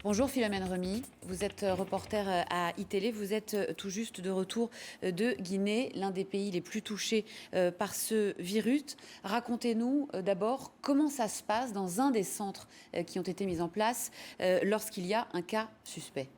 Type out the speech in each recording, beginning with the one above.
Bonjour Philomène Remy, vous êtes reporter à iTélé, vous êtes tout juste de retour de Guinée, l'un des pays les plus touchés par ce virus. Racontez-nous d'abord comment ça se passe dans un des centres qui ont été mis en place lorsqu'il y a un cas suspect.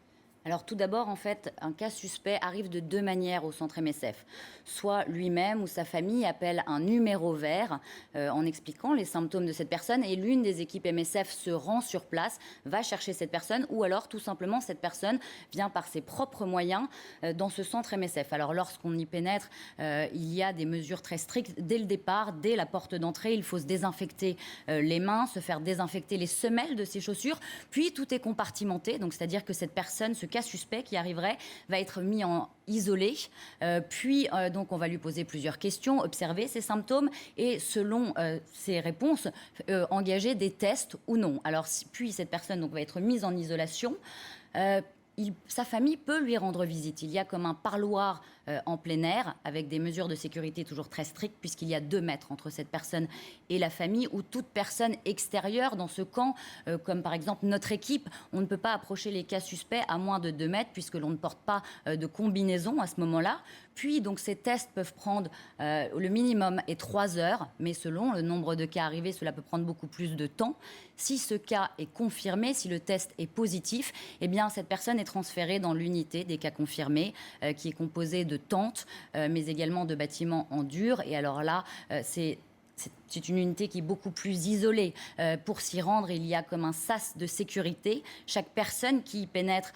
Alors tout d'abord, en fait, un cas suspect arrive de deux manières au centre MSF. Soit lui-même ou sa famille appelle un numéro vert en expliquant les symptômes de cette personne et l'une des équipes MSF se rend sur place, va chercher cette personne ou alors tout simplement cette personne vient par ses propres moyens dans ce centre MSF. Alors lorsqu'on y pénètre, il y a des mesures très strictes. Dès le départ, dès la porte d'entrée, il faut se désinfecter les mains, se faire désinfecter les semelles de ses chaussures, puis tout est compartimenté, donc c'est-à-dire que cette personne, ce cas suspect qui arriverait, va être mis en isolé, puis donc on va lui poser plusieurs questions, observer ses symptômes et selon ses réponses, engager des tests ou non. Alors puis cette personne donc va être mise en isolation. Sa famille peut lui rendre visite. Il y a comme un parloir en plein air avec des mesures de sécurité toujours très strictes puisqu'il y a 2 mètres entre cette personne et la famille ou toute personne extérieure dans ce camp, comme par exemple notre équipe. On ne peut pas approcher les cas suspects à moins de 2 mètres puisque l'on ne porte pas de combinaison à ce moment-là. Puis donc ces tests peuvent prendre le minimum est 3 heures, mais selon le nombre de cas arrivés, cela peut prendre beaucoup plus de temps. Si ce cas est confirmé, si le test est positif, eh bien cette personne est transférée dans l'unité des cas confirmés qui est composée de tentes, mais également de bâtiments en dur. Et alors là, c'est une unité qui est beaucoup plus isolée. Pour s'y rendre, il y a comme un sas de sécurité. Chaque personne qui y pénètre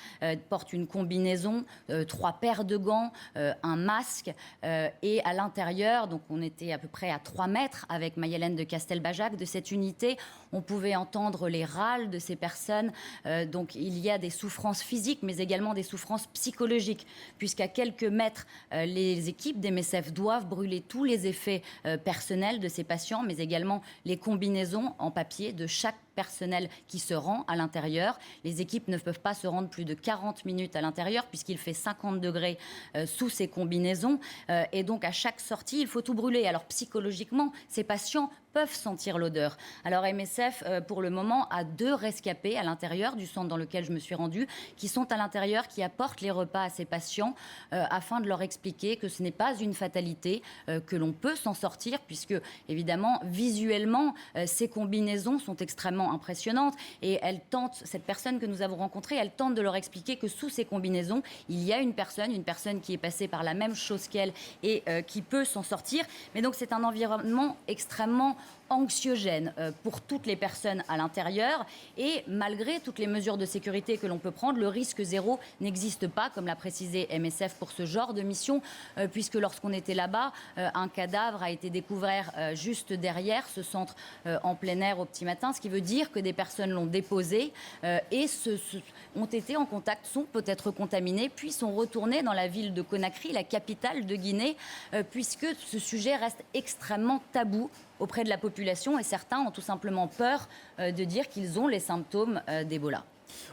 porte une combinaison, 3 paires de gants, un masque. Et à l'intérieur, donc on était à peu près à 3 mètres avec Mayelène de Castelbajac de cette unité. On pouvait entendre les râles de ces personnes. Donc il y a des souffrances physiques, mais également des souffrances psychologiques, puisqu'à quelques mètres, les équipes d'MSF doivent brûler tous les effets personnels de ces patients, mais également les combinaisons en papier de chaque personnel qui se rend à l'intérieur. Les équipes ne peuvent pas se rendre plus de 40 minutes à l'intérieur puisqu'il fait 50 degrés sous ces combinaisons. Et donc, à chaque sortie, il faut tout brûler. Alors, psychologiquement, ces patients peuvent sentir l'odeur. Alors, MSF, pour le moment, a 2 rescapés à l'intérieur du centre dans lequel je me suis rendue, qui sont à l'intérieur, qui apportent les repas à ces patients afin de leur expliquer que ce n'est pas une fatalité, que l'on peut s'en sortir puisque, évidemment, visuellement, ces combinaisons sont extrêmement impressionnante et cette personne que nous avons rencontrée, elle tente de leur expliquer que sous ces combinaisons, il y a une personne qui est passée par la même chose qu'elle et qui peut s'en sortir. Mais donc c'est un environnement extrêmement anxiogène pour toutes les personnes à l'intérieur et malgré toutes les mesures de sécurité que l'on peut prendre, le risque zéro n'existe pas, comme l'a précisé MSF pour ce genre de mission, puisque lorsqu'on était là-bas, un cadavre a été découvert juste derrière ce centre en plein air au petit matin, ce qui veut dire que des personnes l'ont déposé et ont été en contact, sont peut-être contaminées, puis sont retournées dans la ville de Conakry, la capitale de Guinée, puisque ce sujet reste extrêmement tabou auprès de la population et certains ont tout simplement peur de dire qu'ils ont les symptômes d'Ebola.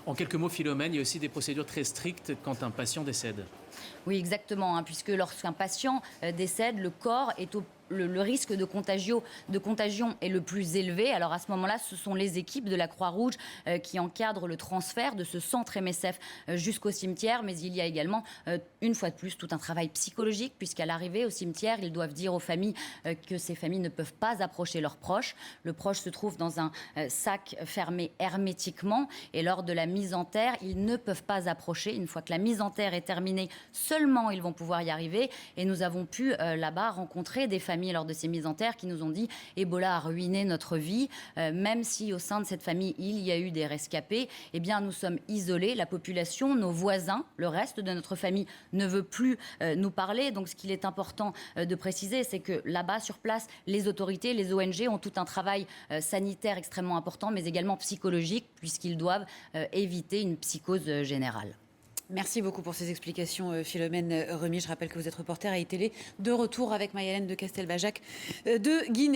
En quelques mots, Philomène, il y a aussi des procédures très strictes quand un patient décède. Oui, exactement, puisque lorsqu'un patient décède, le corps est le risque de contagion est le plus élevé. Alors à ce moment-là, ce sont les équipes de la Croix-Rouge qui encadrent le transfert de ce centre MSF jusqu'au cimetière. Mais il y a également, une fois de plus, tout un travail psychologique, puisqu'à l'arrivée au cimetière, ils doivent dire aux familles que ces familles ne peuvent pas approcher leurs proches. Le proche se trouve dans un sac fermé hermétiquement. Et lors de la mise en terre, ils ne peuvent pas approcher. Une fois que la mise en terre est terminée, seulement ils vont pouvoir y arriver. Et nous avons pu là-bas rencontrer des familles lors de ces mises en terre qui nous ont dit Ebola a ruiné notre vie, même si au sein de cette famille il y a eu des rescapés, eh bien nous sommes isolés, la population, nos voisins, le reste de notre famille ne veut plus nous parler. Donc ce qu'il est important de préciser, c'est que là-bas sur place, les autorités, les ONG ont tout un travail sanitaire extrêmement important, mais également psychologique, puisqu'ils doivent éviter une psychose générale. Merci beaucoup pour ces explications, Philomène Remy. Je rappelle que vous êtes reporter à iTélé, de retour avec Mayelène de Castelbajac de Guinée.